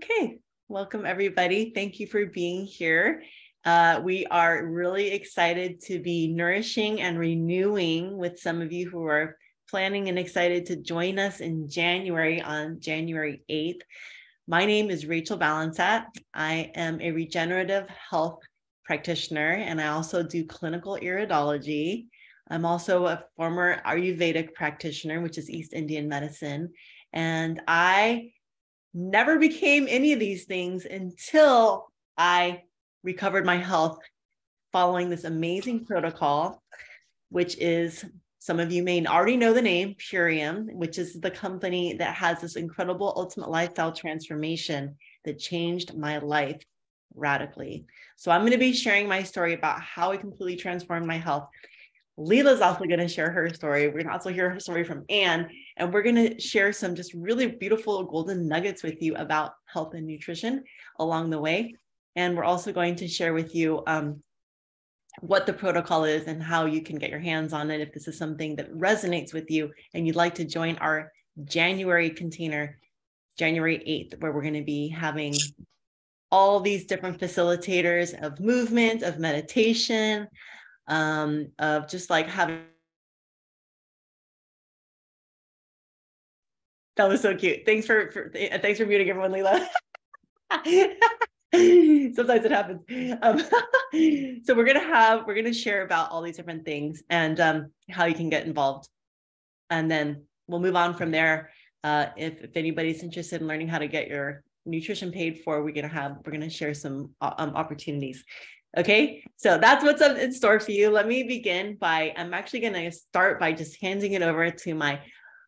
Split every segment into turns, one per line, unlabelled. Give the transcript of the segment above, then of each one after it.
Okay, welcome everybody. Thank you for being here. We are really excited to be nourishing and renewing with some of you who are planning and excited to join us in January on January 8th. My name is Rachel Balansat. I am a regenerative health practitioner, and I also do clinical iridology. I'm also a former Ayurvedic practitioner, which is East Indian medicine. And I never became any of these things until I recovered my health following this amazing protocol, which is, some of you may already know the name, Purium, which is the company that has this incredible ultimate lifestyle transformation that changed my life radically. So I'm going to be sharing my story about how I completely transformed my health. Leela's also going to share her story. We're going to also hear her story from Anne, and we're going to share some just really beautiful golden nuggets with you about health and nutrition along the way. And we're also going to share with you what the protocol is and how you can get your hands on it if this is something that resonates with you and you'd like to join our January container, January 8th, where we're going to be having all these different facilitators of movement, of meditation, of just like having. That was so cute. Thanks for muting everyone, Leela. Sometimes it happens. So we're gonna share about all these different things and how you can get involved, and then we'll move on from there. If anybody's interested in learning how to get your nutrition paid for, we're gonna share some opportunities. Okay, so that's what's up in store for you. Let me begin by, I'm actually going to start by just handing it over to my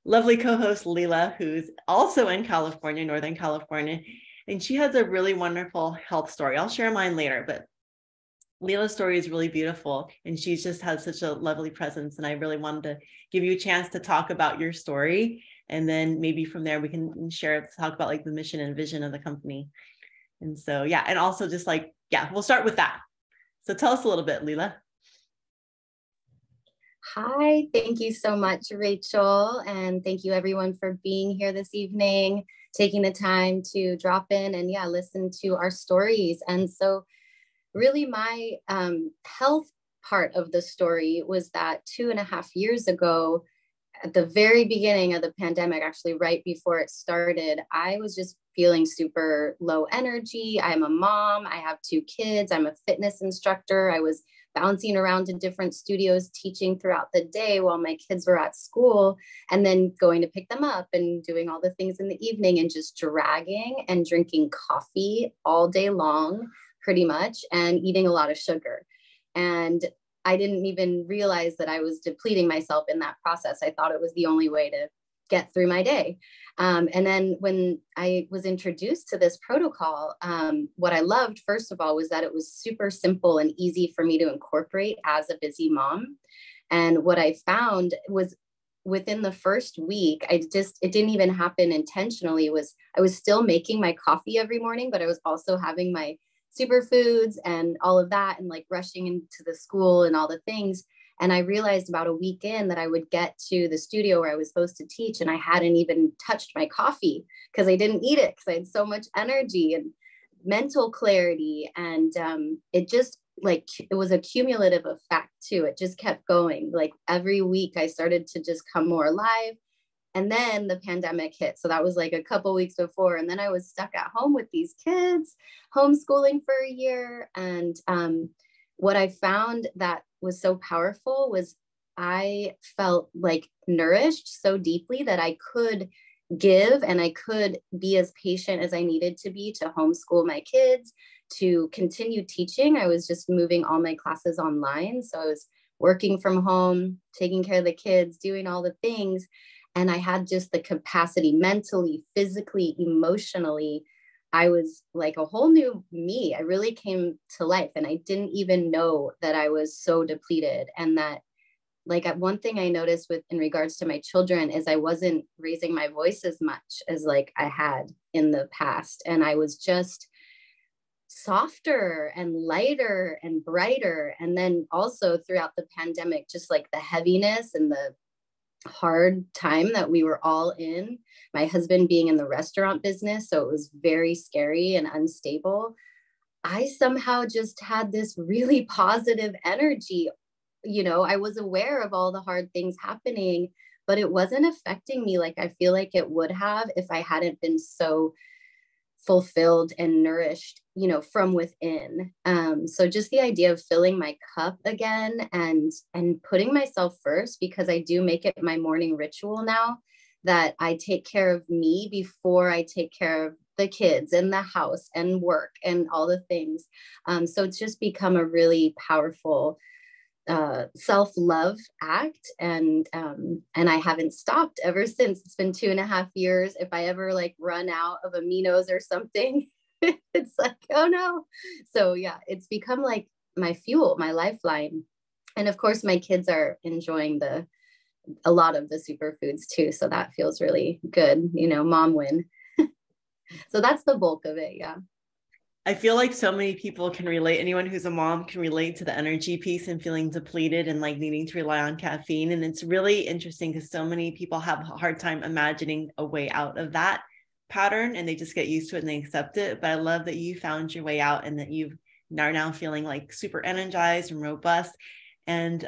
lovely co-host Leela, who's also in California, Northern California, and she has a really wonderful health story. I'll share mine later, but Leela's story is really beautiful, and she's just had such a lovely presence, and I really wanted to give you a chance to talk about your story, and then maybe from there we can talk about like the mission and vision of the company. And so, yeah, and also just like, yeah, we'll start with that. So tell us a little bit, Leela.
Hi, thank you so much, Rachel. And thank you everyone for being here this evening, taking the time to drop in and listen to our stories. And so really my health part of the story was that 2.5 years ago, at the very beginning of the pandemic, actually right before it started, I was just feeling super low energy. I'm a mom, I have 2 kids, I'm a fitness instructor. I was bouncing around to different studios teaching throughout the day while my kids were at school, and then going to pick them up and doing all the things in the evening, and just dragging and drinking coffee all day long, pretty much, and eating a lot of sugar. And I didn't even realize that I was depleting myself in that process. I thought it was the only way to get through my day. And then when I was introduced to this protocol, what I loved, first of all, was that it was super simple and easy for me to incorporate as a busy mom. And what I found was within the first week, it didn't even happen intentionally. I was still making my coffee every morning, but I was also having my superfoods and all of that, and like rushing into the school and all the things. And I realized about a week in that I would get to the studio where I was supposed to teach, and I hadn't even touched my coffee because I didn't eat it because I had so much energy and mental clarity. And it just it was a cumulative effect too. It just kept going. Like every week I started to just come more alive. And then the pandemic hit. So that was like a couple weeks before. And then I was stuck at home with these kids, homeschooling for a year. And what I found that was so powerful was I felt like nourished so deeply that I could give and I could be as patient as I needed to be to homeschool my kids, to continue teaching. I was just moving all my classes online. So I was working from home, taking care of the kids, doing all the things. And I had just the capacity mentally, physically, emotionally. I was like a whole new me. I really came to life, and I didn't even know that I was so depleted. And that one thing I noticed in regards to my children is I wasn't raising my voice as much as like I had in the past. And I was just softer and lighter and brighter. And then also throughout the pandemic, just like the heaviness and the hard time that we were all in, my husband being in the restaurant business, so it was very scary and unstable, I somehow just had this really positive energy. I was aware of all the hard things happening, but it wasn't affecting me like I feel like it would have if I hadn't been so fulfilled and nourished, from within. So just the idea of filling my cup again and putting myself first, because I do make it my morning ritual now that I take care of me before I take care of the kids and the house and work and all the things. So it's just become a really powerful self-love act, and I haven't stopped ever since. It's been 2.5 years. If I ever like run out of aminos or something, it's like, oh no. So yeah, it's become like my fuel, my lifeline. And of course my kids are enjoying a lot of the superfoods too, so that feels really good, mom win. So that's the bulk of it. Yeah.
I feel like so many people can relate. Anyone who's a mom can relate to the energy piece and feeling depleted and like needing to rely on caffeine. And it's really interesting because so many people have a hard time imagining a way out of that pattern, and they just get used to it and they accept it. But I love that you found your way out and that you are now feeling like super energized and robust. And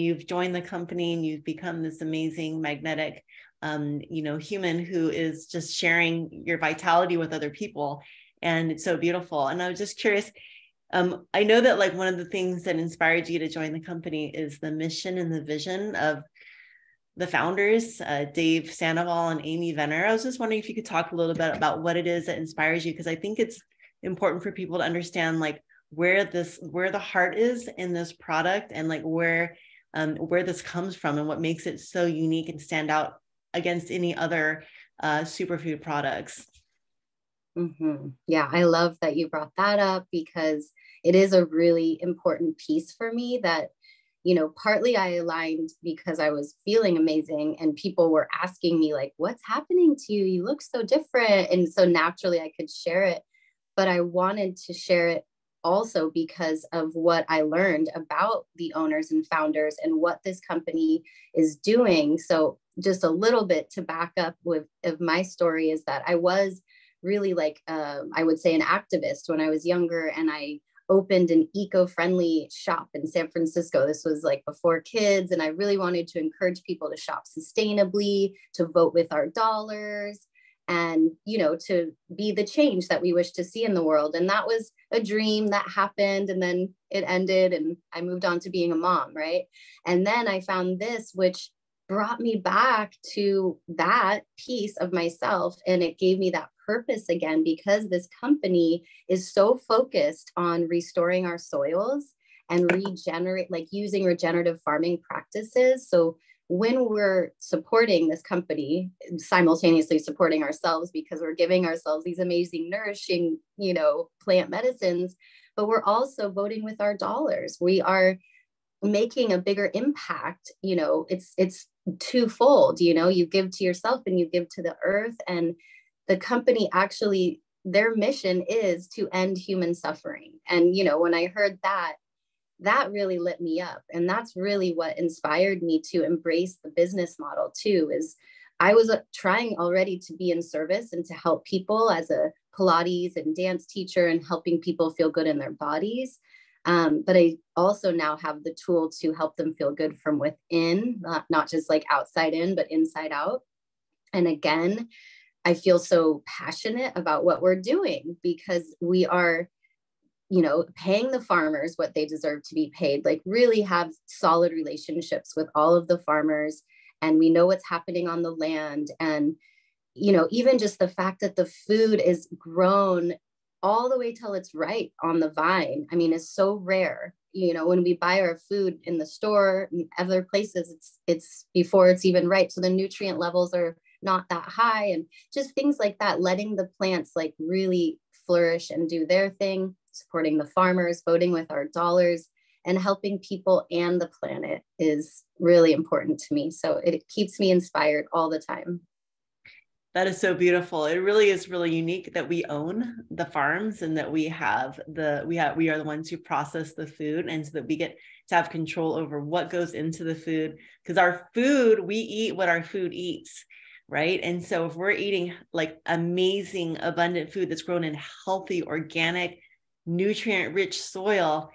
you've joined the company and you've become this amazing magnetic human who is just sharing your vitality with other people. And it's so beautiful. And I was just curious, I know that like one of the things that inspired you to join the company is the mission and the vision of the founders, Dave Sandoval and Amy Venner. I was just wondering if you could talk a little bit about what it is that inspires you, because I think it's important for people to understand like where the heart is in this product, and like where this comes from and what makes it so unique and stand out against any other superfood products.
Mm-hmm. Yeah, I love that you brought that up, because it is a really important piece for me that, partly I aligned because I was feeling amazing and people were asking me like, what's happening to you? You look so different. And so naturally I could share it, but I wanted to share it also because of what I learned about the owners and founders and what this company is doing. So just a little bit to back up of my story is that I was really like, I would say an activist when I was younger, and I opened an eco-friendly shop in San Francisco. This was like before kids, and I really wanted to encourage people to shop sustainably, to vote with our dollars, and to be the change that we wish to see in the world. And that was a dream that happened, and then it ended and I moved on to being a mom, right? And then I found this, which brought me back to that piece of myself, and it gave me that purpose again, because this company is so focused on restoring our soils and regenerate, like using regenerative farming practices. So when we're supporting this company, simultaneously supporting ourselves, because we're giving ourselves these amazing nourishing plant medicines, but we're also voting with our dollars. We are making a bigger impact. It's twofold. You give to yourself and you give to the earth. And the company actually, their mission is to end human suffering. And when I heard that really lit me up, and that's really what inspired me to embrace the business model too. Is I was trying already to be in service and to help people as a Pilates and dance teacher and helping people feel good in their bodies. But I also now have the tool to help them feel good from within, not just like outside in, but inside out. And again, I feel so passionate about what we're doing, because we are, paying the farmers what they deserve to be paid, like really have solid relationships with all of the farmers. And we know what's happening on the land. And, even just the fact that the food is grown all the way till it's right on the vine, I mean, it's so rare. When we buy our food in the store and other places, it's before it's even right. So the nutrient levels are not that high, and just things like that, letting the plants like really flourish and do their thing, supporting the farmers, voting with our dollars, and helping people and the planet is really important to me. So it keeps me inspired all the time.
That is so beautiful. It really is really unique that we own the farms and that we are the ones who process the food, and so that we get to have control over what goes into the food, because our food, we eat what our food eats, right? And so if we're eating like amazing, abundant food that's grown in healthy, organic, nutrient rich soil,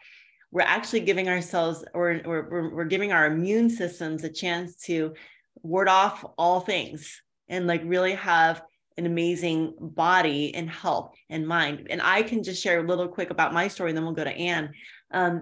we're actually giving ourselves, or we're giving our immune systems a chance to ward off all things and like really have an amazing body and health and mind. And I can just share a little quick about my story, and then we'll go to Anne,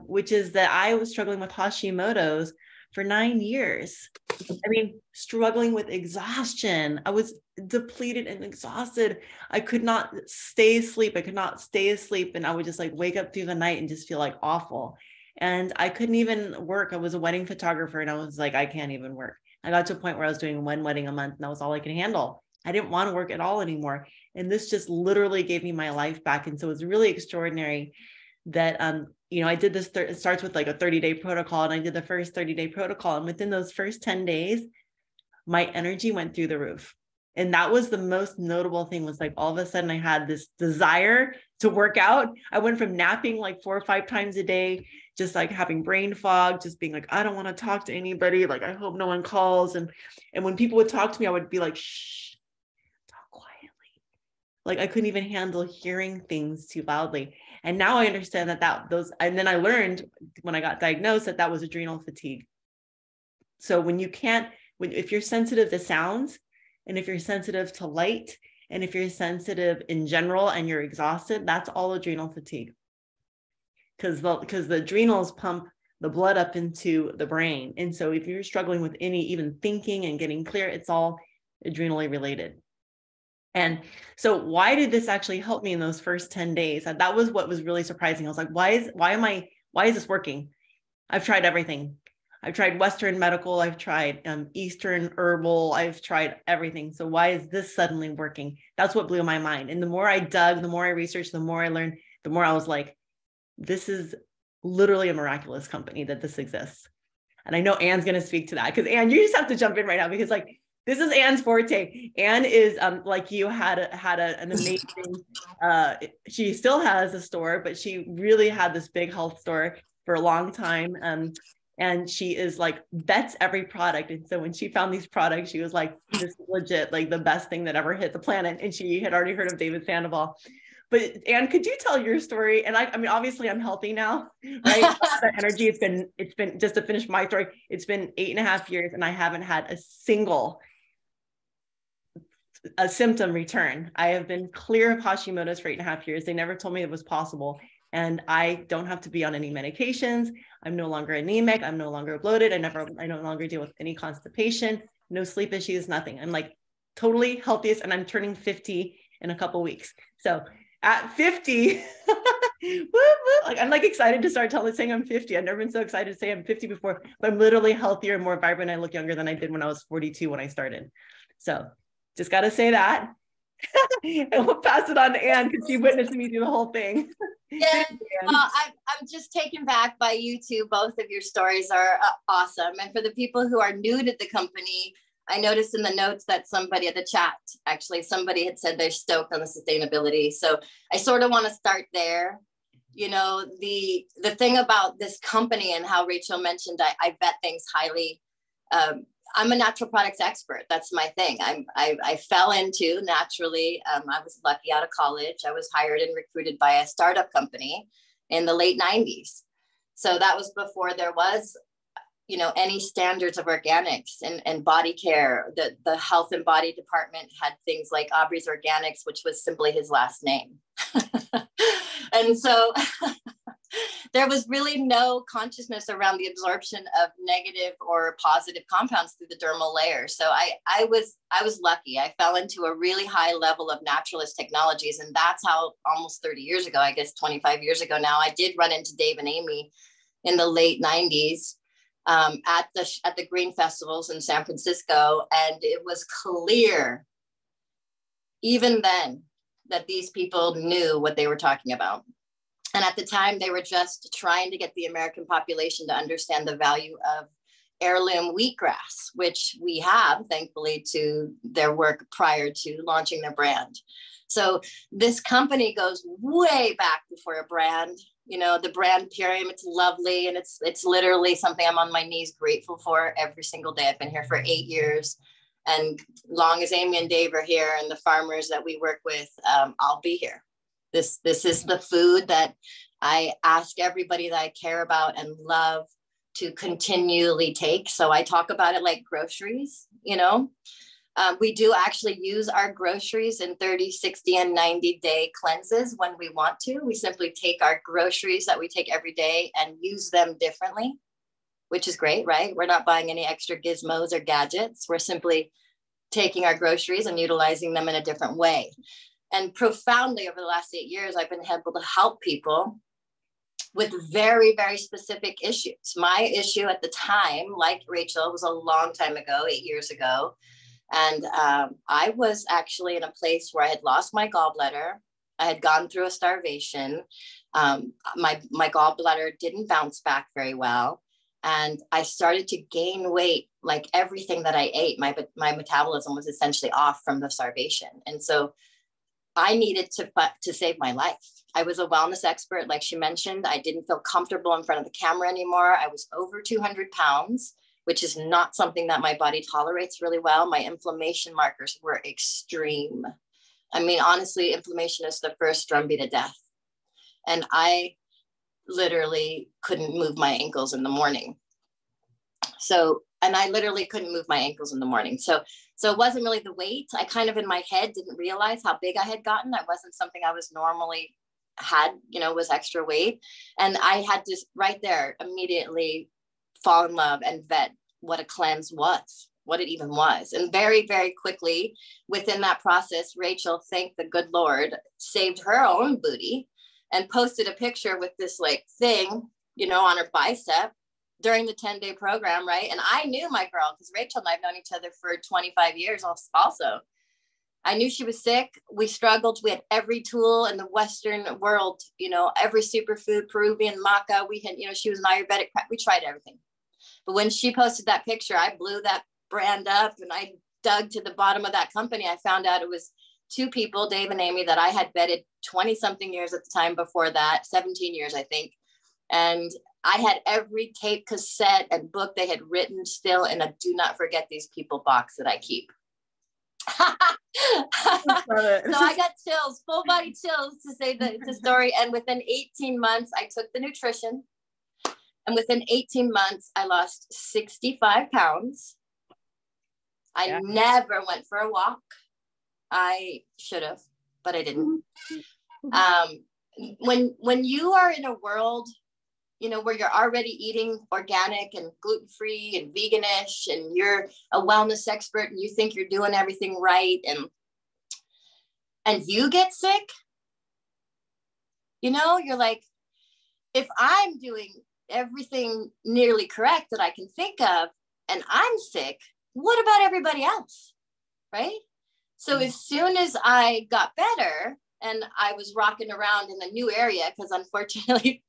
which is that I was struggling with Hashimoto's for 9 years. I mean, struggling with exhaustion. I was depleted and exhausted. I could not stay asleep. I could not stay asleep. And I would just like wake up through the night and just feel like awful. And I couldn't even work. I was a wedding photographer, and I was like, I can't even work. I got to a point where I was doing one wedding a month, and that was all I could handle. I didn't want to work at all anymore. And this just literally gave me my life back. And so it was really extraordinary that, I did this, it starts with like a 30-day protocol, and I did the first 30-day protocol. And within those first 10 days, my energy went through the roof. And that was the most notable thing, was like, all of a sudden I had this desire to work out. I went from napping like 4 or 5 times a day, just like having brain fog, just being like, I don't want to talk to anybody. Like, I hope no one calls. And when people would talk to me, I would be like, shh, talk quietly. Like I couldn't even handle hearing things too loudly. And now I understand and then I learned when I got diagnosed that was adrenal fatigue. So if you're sensitive to sounds, and if you're sensitive to light, and if you're sensitive in general and you're exhausted, that's all adrenal fatigue. Because the adrenals pump the blood up into the brain. And so if you're struggling with even thinking and getting clear, it's all adrenally related. And so why did this actually help me in those first 10 days? That was what was really surprising. I was like, why is this working? I've tried everything. I've tried Western medical, I've tried Eastern herbal, I've tried everything. So why is this suddenly working? That's what blew my mind. And the more I dug, the more I researched, the more I learned, the more I was like, this is literally a miraculous company that this exists. And I know Anne's going to speak to that, because Anne, you just have to jump in right now, because like, this is Anne's forte. Anne is like you had an amazing, she still has a store, but she really had this big health store for a long time. And she is like vets every product. And so when she found these products, she was like, this is legit, like the best thing that ever hit the planet. And she had already heard of David Sandoval. But Anne, could you tell your story? And I mean, obviously I'm healthy now, right? The energy, it's been, just to finish my story, it's been 8.5 years and I haven't had a single symptom return. I have been clear of Hashimoto's for 8.5 years. They never told me it was possible. And I don't have to be on any medications. I'm no longer anemic. I'm no longer bloated. I no longer deal with any constipation, no sleep issues, nothing. I'm like totally healthiest, and I'm turning 50 in a couple weeks. So at 50, whoop, whoop, like I'm like excited to start saying I'm 50. I've never been so excited to say I'm 50 before, but I'm literally healthier and more vibrant. I look younger than I did when I was 42 when I started. So just got to say that. And we'll pass it on to Anne, because she witnessed me do the whole thing.
Yeah, I'm just taken back by you two. Both of your stories are awesome. And for the people who are new to the company, I noticed in the notes that somebody at the chat, actually, somebody had said they're stoked on the sustainability. So I sort of want to start there. You know, the thing about this company and how Rachel mentioned, I vet things highly. I'm a natural products expert. That's my thing. I fell into naturally. I was lucky out of college. I was hired and recruited by a startup company in the late 90s. So that was before there was, any standards of organics and body care. The health and body department had things like Aubrey's Organics, which was simply his last name. And so there was really no consciousness around the absorption of negative or positive compounds through the dermal layer. So I was lucky. I fell into a really high level of naturalist technologies. And that's how almost 30 years ago, I guess 25 years ago now, I did run into Dave and Amy in the late 90s at the green festivals in San Francisco. And it was clear even then that these people knew what they were talking about. And at the time, they were just trying to get the American population to understand the value of heirloom wheatgrass, which we have, thankfully, to their work prior to launching their brand. So this company goes way back before a brand. You know, the brand Purium, it's lovely. And it's literally something I'm on my knees grateful for every single day. I've been here for 8 years. And long as Amy and Dave are here and the farmers that we work with, I'll be here. This is the food that I ask everybody that I care about and love to continually take. So I talk about it like groceries, you know. We do actually use our groceries in 30, 60, and 90-day cleanses when we want to. We simply take our groceries that we take every day and use them differently, which is great, right? We're not buying any extra gizmos or gadgets. We're simply taking our groceries and utilizing them in a different way. And profoundly over the last 8 years, I've been able to help people with very, very specific issues. My issue at the time, like Rachel, was a long time ago, 8 years ago. And I was actually in a place where I had lost my gallbladder. I had gone through a starvation. My gallbladder didn't bounce back very well. And I started to gain weight, like everything that I ate. My metabolism was essentially off from the starvation. And so I needed to save my life. I was a wellness expert, like she mentioned. I didn't feel comfortable in front of the camera anymore. I was over 200 pounds, which is not something that my body tolerates really well. My inflammation markers were extreme. I mean, honestly, inflammation is the first drumbeat of death. And I literally couldn't move my ankles in the morning. And I literally couldn't move my ankles in the morning. So it wasn't really the weight. I kind of in my head didn't realize how big I had gotten. I wasn't something I was normally had, was extra weight. And I had to right there immediately fall in love and vet what a cleanse was, what it even was. And very, very quickly within that process, Rachel, thank the good Lord, saved her own booty and posted a picture with this like thing, on her bicep during the 10-day program, right? And I knew my girl, because Rachel and I have known each other for 25 years also. I knew she was sick. We struggled. We had every tool in the Western world, every superfood, Peruvian maca. We had, she was an Ayurvedic, we tried everything. But when she posted that picture, I blew that brand up and I dug to the bottom of that company. I found out it was 2 people, Dave and Amy, that I had vetted 20 something years at the time before that, 17 years, I think. And I had every tape, cassette, and book they had written still in a do not forget these people box that I keep. So I got chills, full body chills to say the story. And within 18 months, I took the nutrition. And within 18 months, I lost 65 pounds. I never went for a walk. I should have, but I didn't. When you are in a world, where you're already eating organic and gluten-free and veganish, and you're a wellness expert and you think you're doing everything right, and you get sick, you're like, if I'm doing everything nearly correct that I can think of, and I'm sick, what about everybody else? Right? So as soon as I got better and I was rocking around in a new area, because unfortunately,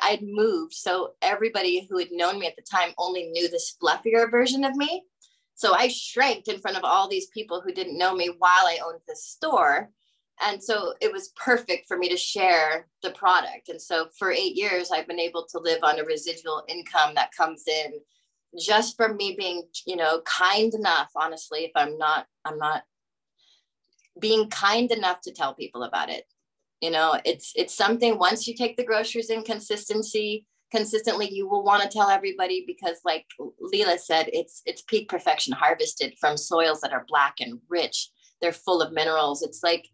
I'd moved. So everybody who had known me at the time only knew this fluffier version of me. So I shrank in front of all these people who didn't know me while I owned this store. And so it was perfect for me to share the product. And so for 8 years, I've been able to live on a residual income that comes in just from me being, kind enough, honestly, if I'm not being kind enough to tell people about it. It's something, once you take the groceries in consistently, you will want to tell everybody, because like Leela said, it's peak perfection, harvested from soils that are black and rich. They're full of minerals. It's like,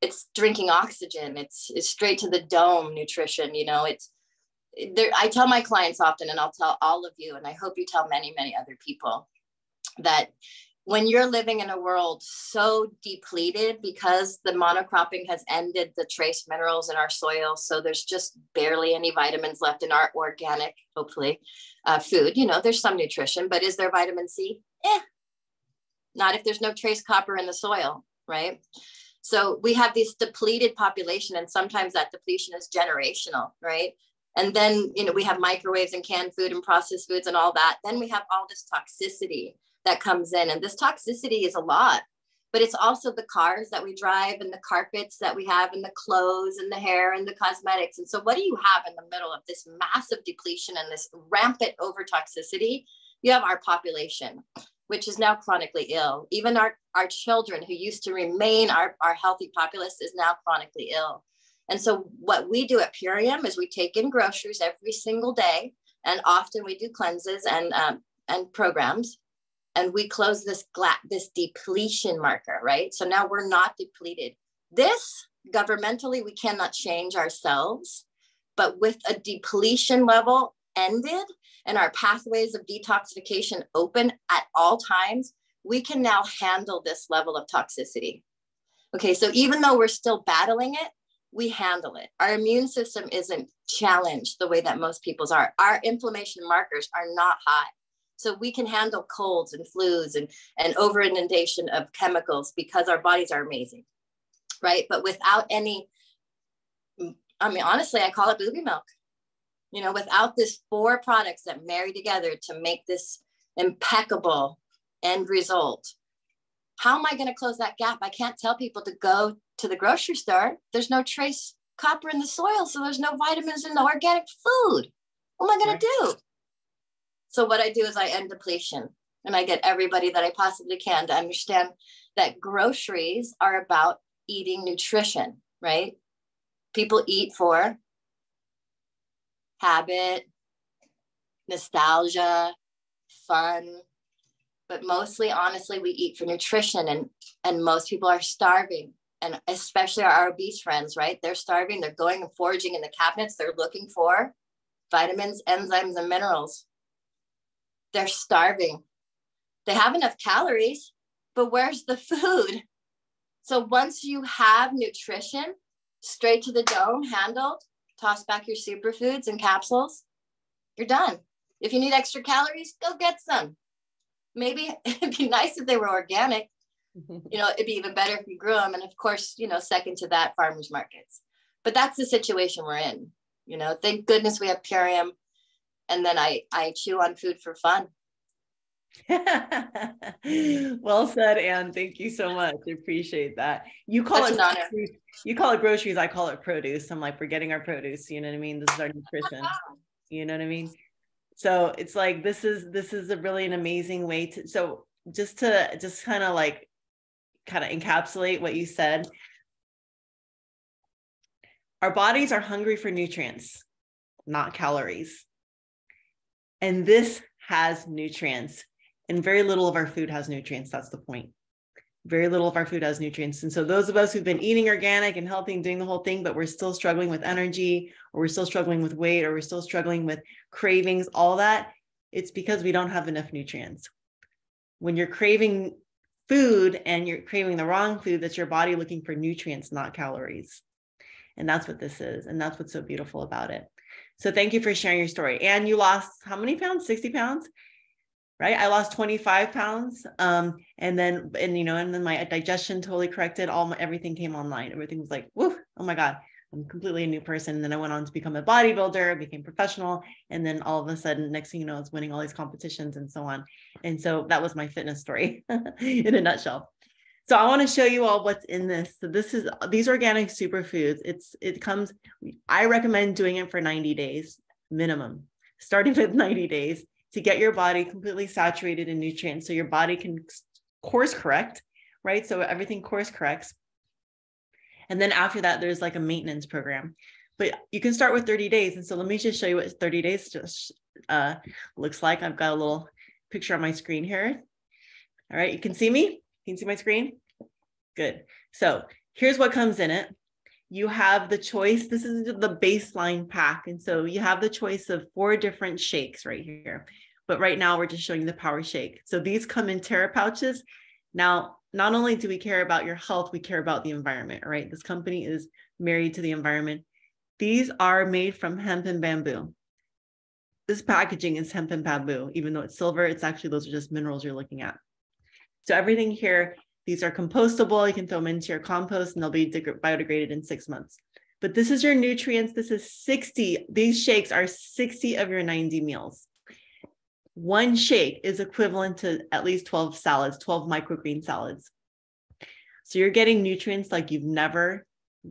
it's drinking oxygen. It's straight to the dome nutrition. I tell my clients often, and I'll tell all of you, and I hope you tell many, many other people, that when you're living in a world so depleted because the monocropping has ended the trace minerals in our soil, so there's just barely any vitamins left in our organic, hopefully, food. There's some nutrition, but is there vitamin C? Not if there's no trace copper in the soil, right? So we have this depleted population, and sometimes that depletion is generational, right? And then, you know, we have microwaves and canned food and processed foods and all that. Then we have all this toxicity that comes in. And this toxicity is a lot, but it's also the cars that we drive and the carpets that we have and the clothes and the hair and the cosmetics. And so what do you have in the middle of this massive depletion and this rampant over toxicity? You have our population, which is now chronically ill. Even our children who used to remain our healthy populace is now chronically ill. And so what we do at Purium is we take in groceries every single day, and often we do cleanses and programs, and we close this depletion marker, right? So now we're not depleted. This governmentally, we cannot change ourselves, but with a depletion level ended and our pathways of detoxification open at all times, we can now handle this level of toxicity. Okay, so even though we're still battling it, we handle it. Our immune system isn't challenged the way that most people's are. Our inflammation markers are not high. So we can handle colds and flus and over inundation of chemicals because our bodies are amazing, right? But without any, I mean, honestly, I call it booby milk. You know, without this 4 products that marry together to make this impeccable end result, how am I going to close that gap? I can't tell people to go to the grocery store. There's no trace copper in the soil, so there's no vitamins in the organic food. What am I going to do? So what I do is I end depletion, and I get everybody that I possibly can to understand that groceries are about eating nutrition, right? People eat for habit, nostalgia, fun, but mostly, honestly, we eat for nutrition, and most people are starving, and especially our obese friends, right? They're starving. They're going and foraging in the cabinets. They're looking for vitamins, enzymes, and minerals. They're starving. They have enough calories, but where's the food? So once you have nutrition, straight to the dome, handled, toss back your superfoods and capsules, you're done. If you need extra calories, go get some. Maybe it'd be nice if they were organic. You know, it'd be even better if you grew them. And of course, you know, second to that, farmers markets. But that's the situation we're in. You know, thank goodness we have Purium. And then I chew on food for fun.
Well said, Anne. Thank you so much. I appreciate that. You call it groceries. You call it groceries. I call it produce. I'm like, we're getting our produce. You know what I mean? This is our nutrition. You know what I mean? So it's like, this is a really an amazing way to, so just kind of encapsulate what you said. Our bodies are hungry for nutrients, not calories. And this has nutrients, and very little of our food has nutrients. That's the point. Very little of our food has nutrients. And so those of us who've been eating organic and healthy and doing the whole thing, but we're still struggling with energy, or we're still struggling with weight, or we're still struggling with cravings, all that, it's because we don't have enough nutrients. When you're craving food and you're craving the wrong food, that's your body looking for nutrients, not calories. And that's what this is. And that's what's so beautiful about it. So thank you for sharing your story. And you lost how many pounds? 60 pounds, right? I lost 25 pounds. And then my digestion totally corrected. Everything came online. Everything was like, woo, oh my God, I'm completely a new person. And then I went on to become a bodybuilder, became professional. And then all of a sudden, next thing you know, I was winning all these competitions and so on. And so that was my fitness story in a nutshell. So I want to show you all what's in this. So these organic superfoods. I recommend doing it for 90 days minimum, starting with 90 days to get your body completely saturated in nutrients so your body can course correct, right? So everything course corrects. And then after that, there's like a maintenance program, but you can start with 30 days. And so let me just show you what 30 days just looks like. I've got a little picture on my screen here. All right, you can see me? Can you see my screen? Good. So here's what comes in it. You have the choice. This is the baseline pack. And so you have the choice of 4 different shakes right here. But right now we're just showing you the power shake. So these come in Terra pouches. Now, not only do we care about your health, we care about the environment, right? This company is married to the environment. These are made from hemp and bamboo. This packaging is hemp and bamboo. Even though it's silver, it's actually, those are just minerals you're looking at. So everything here, these are compostable. You can throw them into your compost and they'll be biodegraded in 6 months. But this is your nutrients. This is 60. These shakes are 60 of your 90 meals. One shake is equivalent to at least 12 salads, 12 microgreen salads. So you're getting nutrients like you've never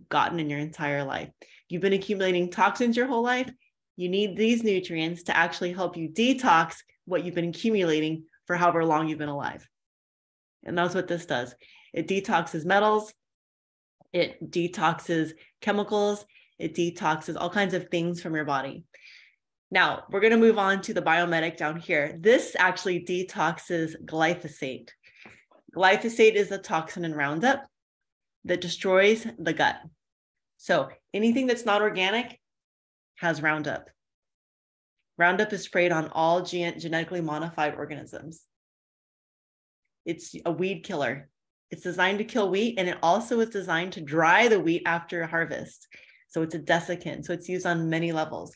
gotten in your entire life. You've been accumulating toxins your whole life. You need these nutrients to actually help you detox what you've been accumulating for however long you've been alive. And that's what this does. It detoxes metals. It detoxes chemicals. It detoxes all kinds of things from your body. Now, we're going to move on to the biomedic down here. This actually detoxes glyphosate. Glyphosate is a toxin in Roundup that destroys the gut. So anything that's not organic has Roundup. Roundup is sprayed on all genetically modified organisms. It's a weed killer. It's designed to kill wheat, and it also is designed to dry the wheat after harvest. So it's a desiccant. So it's used on many levels.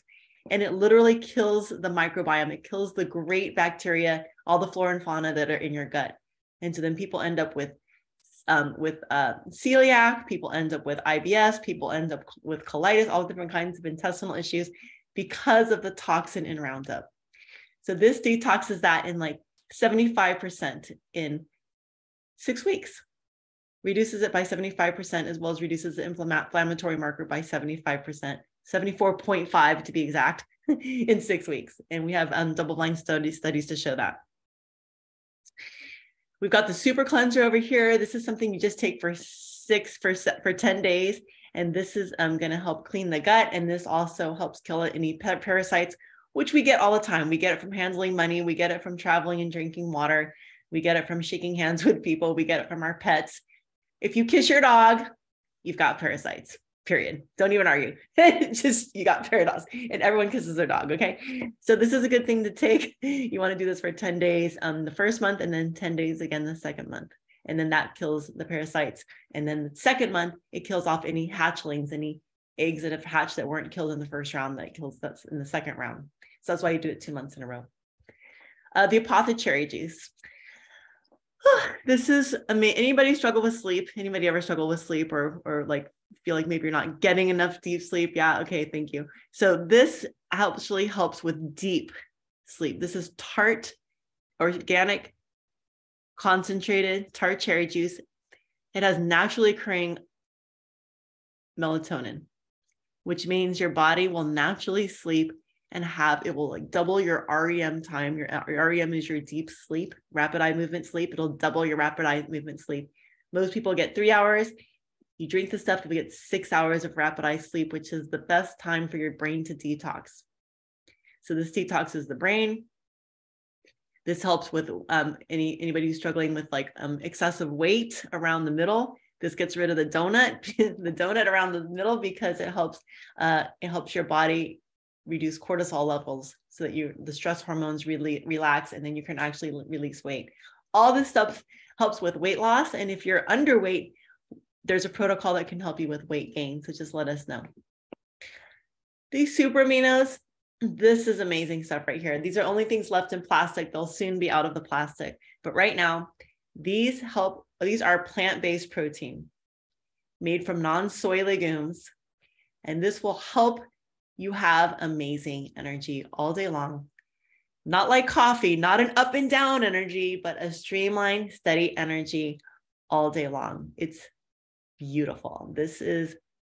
And it literally kills the microbiome. It kills the great bacteria, all the flora and fauna that are in your gut. And so then people end up with celiac, people end up with IBS, people end up with colitis, all different kinds of intestinal issues because of the toxin in Roundup. So this detoxes that in like 75% in 6 weeks. Reduces it by 75%, as well as reduces the inflammatory marker by 75%, 74.5 to be exact, in 6 weeks. And we have double-blind studies to show that. We've got the super cleanser over here. This is something you just take for 10 days. And this is going to help clean the gut. And this also helps kill any parasites, which we get all the time. We get it from handling money. We get it from traveling and drinking water. We get it from shaking hands with people. We get it from our pets. If you kiss your dog, you've got parasites, period. Don't even argue. Just, you got parasites, and everyone kisses their dog, okay? So this is a good thing to take. You want to do this for 10 days the first month, and then 10 days again the second month. And then that kills the parasites. And then the second month, it kills off any hatchlings, any eggs that have hatched that weren't killed in the first round, that kills that in the second round. So that's why you do it 2 months in a row. The apothecary juice. This is anybody struggle with sleep? Anybody ever struggle with sleep or like feel like maybe you're not getting enough deep sleep? Yeah, okay, thank you. So this actually helps with deep sleep. This is tart, organic, concentrated tart cherry juice. It has naturally occurring melatonin, which means your body will naturally sleep and it will like double your REM time. Your REM is your deep sleep, rapid eye movement sleep. It'll double your rapid eye movement sleep. Most people get 3 hours. You drink the stuff, you'll get 6 hours of rapid eye sleep, which is the best time for your brain to detox. So this detoxes the brain. This helps with anybody who's struggling with like excessive weight around the middle. This gets rid of the donut around the middle, because it helps your body reduce cortisol levels so that the stress hormones really relax, and then you can actually release weight. All this stuff helps with weight loss. And if you're underweight, there's a protocol that can help you with weight gain. So just let us know. These super aminos, this is amazing stuff right here. These are only things left in plastic. They'll soon be out of the plastic. But right now, these are plant-based protein made from non-soy legumes. And this will help you have amazing energy all day long. Not like coffee, not an up and down energy, but a streamlined, steady energy all day long. It's beautiful. This is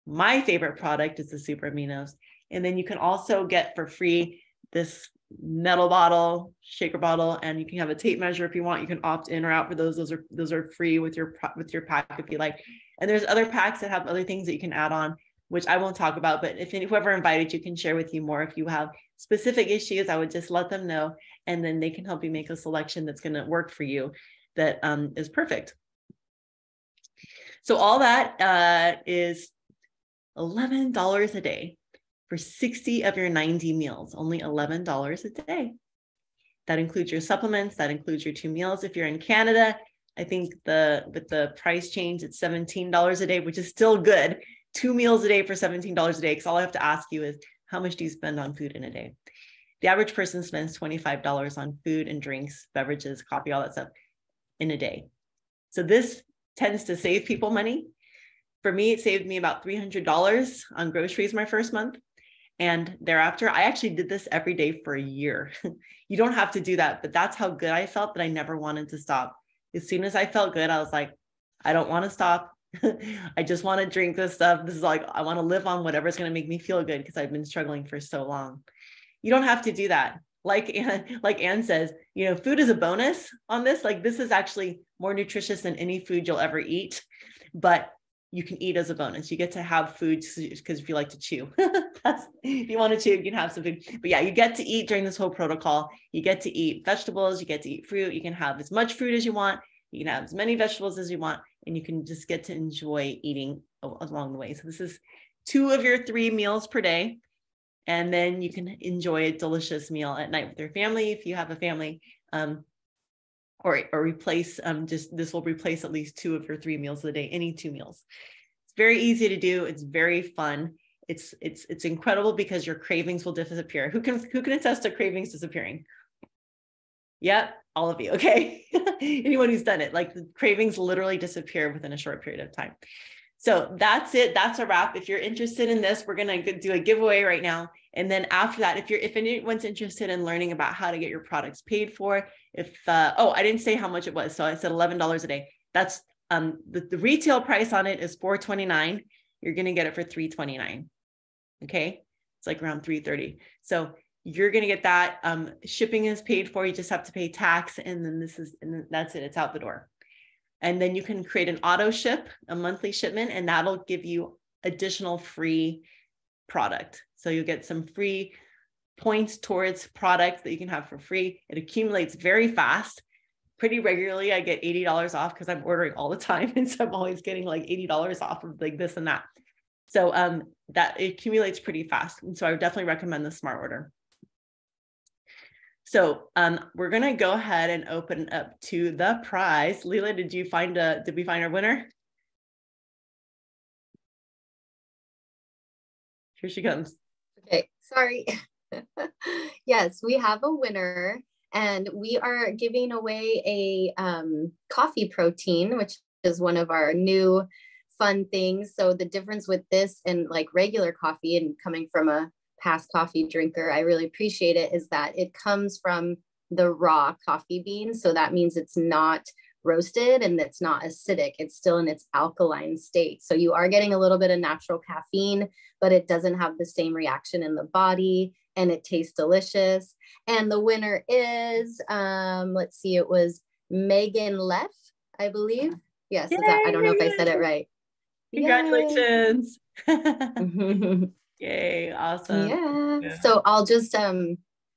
my favorite product, is the super aminos. And then you can also get for free this metal bottle, shaker bottle, and you can have a tape measure if you want. You can opt in or out for those. Those are free with your pack if you like. And there's other packs that have other things that you can add on, which I won't talk about, but if whoever invited you can share with you more. If you have specific issues, I would just let them know, and then they can help you make a selection that's going to work for you, that is perfect. So all that is $11 a day for 60 of your 90 meals, only $11 a day. That includes your supplements, that includes your 2 meals. If you're in Canada, I think with the price change, it's $17 a day, which is still good. 2 meals a day for $17 a day, because all I have to ask you is, how much do you spend on food in a day? The average person spends $25 on food and drinks, beverages, coffee, all that stuff in a day. So this tends to save people money For me, it saved me about $300 on groceries my first month. And thereafter, I actually did this every day for a year. You don't have to do that, but that's how good I felt that I never wanted to stop. As soon as I felt good, I was like, I don't want to stop. I just want to drink this stuff. This is like, I want to live on whatever's going to make me feel good because I've been struggling for so long. You don't have to do that. Like Anne says, food is a bonus on this. Like, this is actually more nutritious than any food you'll ever eat, but you can eat as a bonus. You get to have food because if you like to chew, if you want to chew, you can have some food. But yeah, you get to eat during this whole protocol. You get to eat vegetables, you get to eat fruit. You can have as much fruit as you want. You can have as many vegetables as you want, and you can just get to enjoy eating along the way. So this is 2 of your 3 meals per day. And then you can enjoy a delicious meal at night with your family if you have a family, or replace, this will replace at least 2 of your 3 meals a day, any 2 meals. It's very easy to do. It's very fun. It's incredible because your cravings will disappear. Who can attest to cravings disappearing? Yep, all of you. Okay. Anyone who's done it, like the cravings literally disappear within a short period of time. So that's it. That's a wrap. If you're interested in this, we're going to do a giveaway right now. And then after that, if anyone's interested in learning about how to get your products paid for, I didn't say how much it was. So I said $11 a day. That's the retail price on it is $4.29. You're going to get it for $3.29. Okay. It's like around $3.30. So you're going to get that. Shipping is paid for. You just have to pay tax. And then that's it. It's out the door. And then you can create an auto ship, a monthly shipment, and that'll give you additional free product. So you'll get some free points towards products that you can have for free. It accumulates very fast. Pretty regularly, I get $80 off because I'm ordering all the time. And so I'm always getting like $80 off of like this and that. So that it accumulates pretty fast. And so I would definitely recommend the Smart Order. So we're going to go ahead and open up to the prize. Leela, did we find our winner? Here she comes.
Okay, sorry. Yes, we have a winner, and we are giving away a coffee protein, which is one of our new fun things. So the difference with this and like regular coffee, and coming from a past coffee drinker, I really appreciate it, is that it comes from the raw coffee bean. So that means it's not roasted and it's not acidic. It's still in its alkaline state. So you are getting a little bit of natural caffeine, but it doesn't have the same reaction in the body, and it tastes delicious. And the winner is, let's see, it was Megan Leff, I believe. Yes, I don't know if I said it right.
Congratulations. Yay, awesome.
Yeah. So I'll just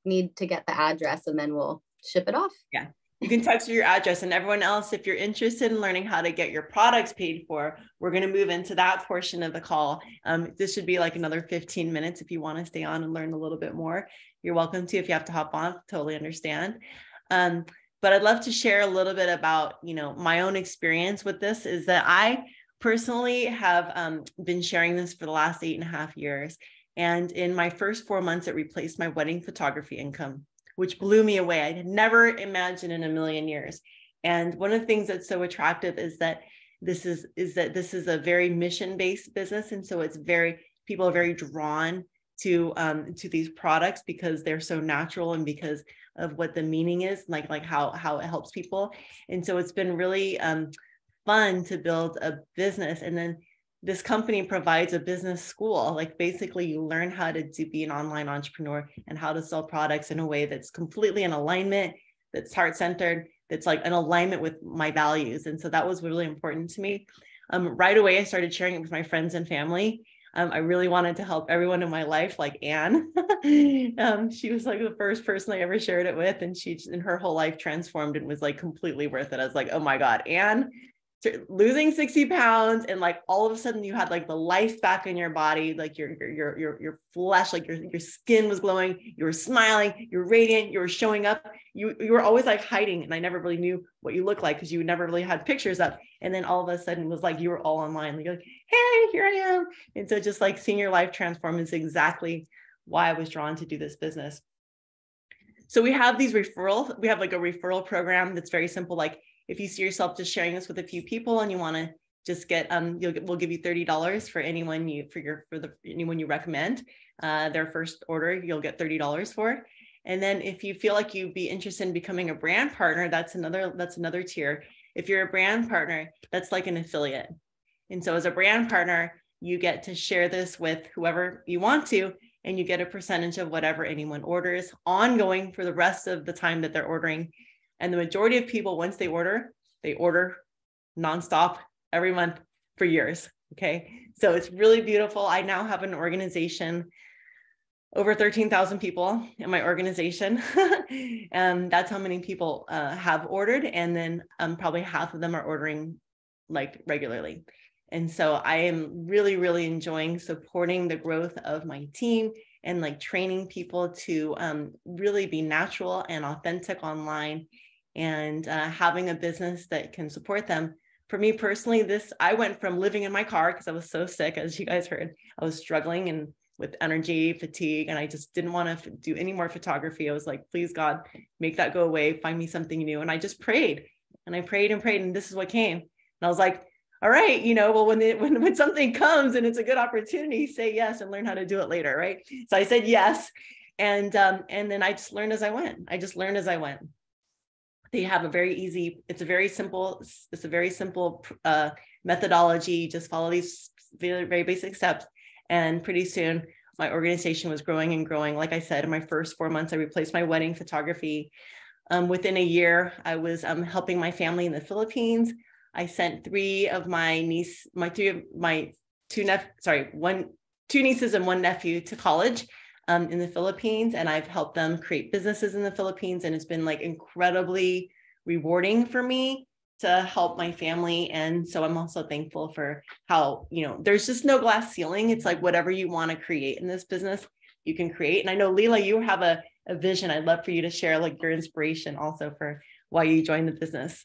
need to get the address and then we'll ship it off.
Yeah. You can text your address, and everyone else, if you're interested in learning how to get your products paid for, we're going to move into that portion of the call. This should be like another 15 minutes. If you want to stay on and learn a little bit more, you're welcome to. If you have to hop on, totally understand. But I'd love to share a little bit about, my own experience with this. Is that I personally have been sharing this for the last 8.5 years. And in my first 4 months, it replaced my wedding photography income, which blew me away. I had never imagined in a million years. And one of the things that's so attractive is that this is a very mission-based business. And so people are very drawn to these products because they're so natural and because of what the meaning is, like how it helps people. And so it's been really fun to build a business. And then this company provides a business school. Like basically you learn how to be an online entrepreneur and how to sell products in a way that's completely in alignment, that's heart-centered, that's like in alignment with my values. And so that was really important to me. Right away, I started sharing it with my friends and family. I really wanted to help everyone in my life, like Anne. She was like the first person I ever shared it with, and her whole life transformed and was like completely worth it. I was like, oh my God, Anne, losing 60 pounds, and like all of a sudden you had like the life back in your body, like your flesh, like your skin was glowing, you were smiling, you're radiant, you were showing up. You were always like hiding, and I never really knew what you looked like because you never really had pictures up. And then all of a sudden it was like you were all online. Like, you're like, hey, here I am. And so just like seeing your life transform is exactly why I was drawn to do this business. So we have like a referral program that's very simple. Like if you see yourself just sharing this with a few people and you want to just get, we'll give you $30 for anyone anyone you recommend. Their first order, you'll get $30 for. And then if you feel like you'd be interested in becoming a brand partner, that's another tier. If you're a brand partner, that's like an affiliate. And so as a brand partner, you get to share this with whoever you want to, and you get a percentage of whatever anyone orders ongoing for the rest of the time that they're ordering. And the majority of people, once they order nonstop every month for years. Okay. So it's really beautiful. I now have an organization, over 13,000 people in my organization. And that's how many people have ordered. And then probably half of them are ordering like regularly. And so I am really, really enjoying supporting the growth of my team and like training people to really be natural and authentic online, and having a business that can support them. For me personally, I went from living in my car because I was so sick, as you guys heard. I was struggling and with energy, fatigue, and I just didn't want to do any more photography. I was like, please God, make that go away, find me something new. And I just prayed, and I prayed and prayed, and this is what came. And I was like, all right, well, when something comes and it's a good opportunity, say yes and learn how to do it later, right? So I said yes, and then I just learned as I went. They have it's a very simple methodology. Just follow these very, very basic steps. And pretty soon my organization was growing and growing. Like I said, in my first 4 months, I replaced my wedding photography. Within a year, I was helping my family in the Philippines. I sent two nieces and one nephew to college in the Philippines, and I've helped them create businesses in the Philippines. And it's been like incredibly rewarding for me to help my family. And so I'm also thankful for how, there's just no glass ceiling. It's like whatever you want to create in this business, you can create. And I know, Leela, you have a vision. I'd love for you to share like your inspiration also for why you joined the business.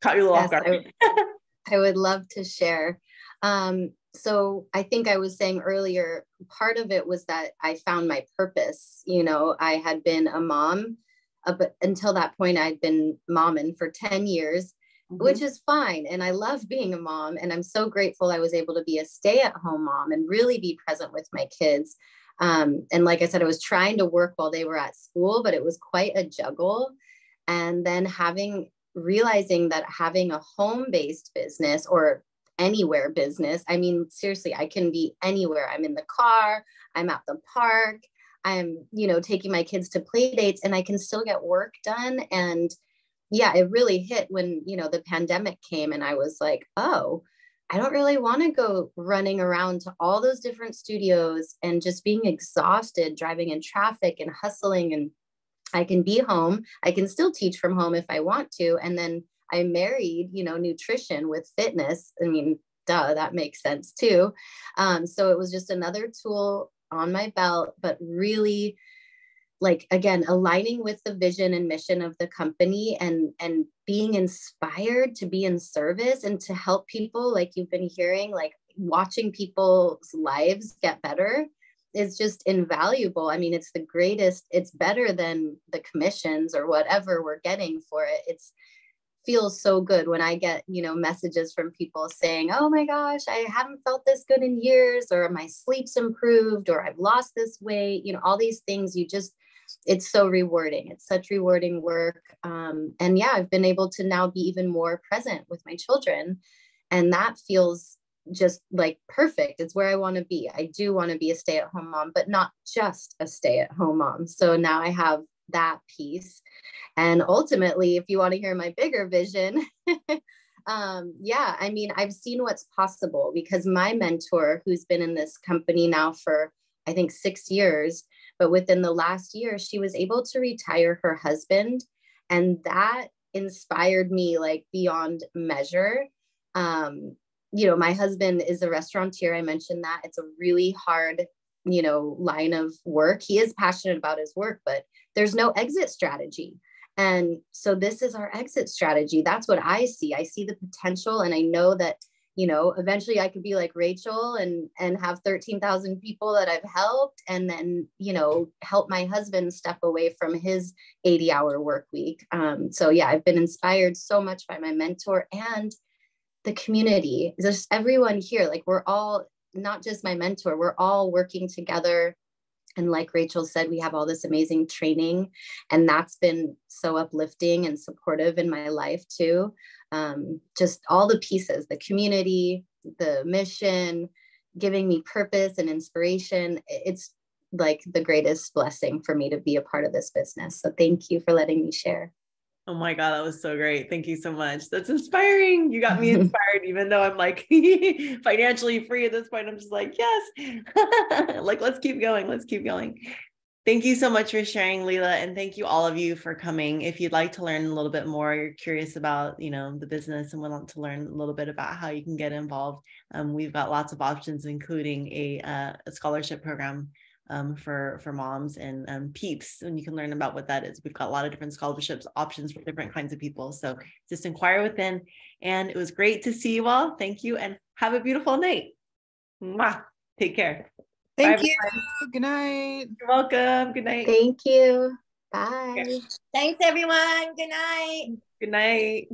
Caught you a little off guard.
I would love to share. So I think I was saying earlier, part of it was that I found my purpose. I had been a mom, but until that point, I'd been momming for 10 years, which is fine. And I love being a mom. And I'm so grateful I was able to be a stay-at-home mom and really be present with my kids. And like I said, I was trying to work while they were at school, but it was quite a juggle. And then realizing that having a home-based business or anywhere business, I mean, seriously, I can be anywhere. I'm in the car, I'm at the park, I'm, taking my kids to play dates, and I can still get work done. And yeah, it really hit when, the pandemic came, and I was like, oh, I don't really want to go running around to all those different studios and just being exhausted, driving in traffic and hustling. And I can be home. I can still teach from home if I want to. And then I married, nutrition with fitness. I mean, duh, that makes sense too. So it was just another tool on my belt, but really, like, again, aligning with the vision and mission of the company, and being inspired to be in service and to help people, like you've been hearing, like watching people's lives get better is just invaluable. I mean, it's the greatest. It's better than the commissions or whatever we're getting for it. Feels so good when I get, messages from people saying, oh my gosh, I haven't felt this good in years, or my sleep's improved, or I've lost this weight, all these things. It's so rewarding. It's such rewarding work. And yeah, I've been able to now be even more present with my children. And that feels just like perfect. It's where I want to be. I do want to be a stay-at-home mom, but not just a stay-at-home mom. So now I have that piece. And ultimately, if you want to hear my bigger vision, I mean, I've seen what's possible, because my mentor, who's been in this company now for, I think, 6 years, but within the last year, she was able to retire her husband. And that inspired me like beyond measure. My husband is a restaurateur. I mentioned that. It's a really hard, line of work. He is passionate about his work, but there's no exit strategy. And so this is our exit strategy. That's what I see. I see the potential. And I know that, eventually I could be like Rachel and have 13,000 people that I've helped, and then, help my husband step away from his 80-hour work week. So yeah, I've been inspired so much by my mentor and the community. Just everyone here, like we're all, not just my mentor, we're all working together. And like Rachel said, we have all this amazing training, and that's been so uplifting and supportive in my life too. Just all the pieces, the community, the mission, giving me purpose and inspiration. It's like the greatest blessing for me to be a part of this business. So thank you for letting me share.
Oh my God, that was so great. Thank you so much. That's inspiring. You got me inspired, even though I'm like financially free at this point. I'm just like, yes, like, let's keep going. Let's keep going. Thank you so much for sharing, Leela. And thank you all of you for coming. If you'd like to learn a little bit more, you're curious about, the business and want to learn a little bit about how you can get involved. We've got lots of options, including a scholarship program for moms and PEEPs, and you can learn about what that is. We've got a lot of different scholarships options for different kinds of people. So just inquire within. And it was great to see you all. Thank you, and have a beautiful night. Mwah. Take care.
Thank you. Good night.
You're welcome. Good night.
Thank you. Bye.
Thanks, everyone. Good night.
Good night.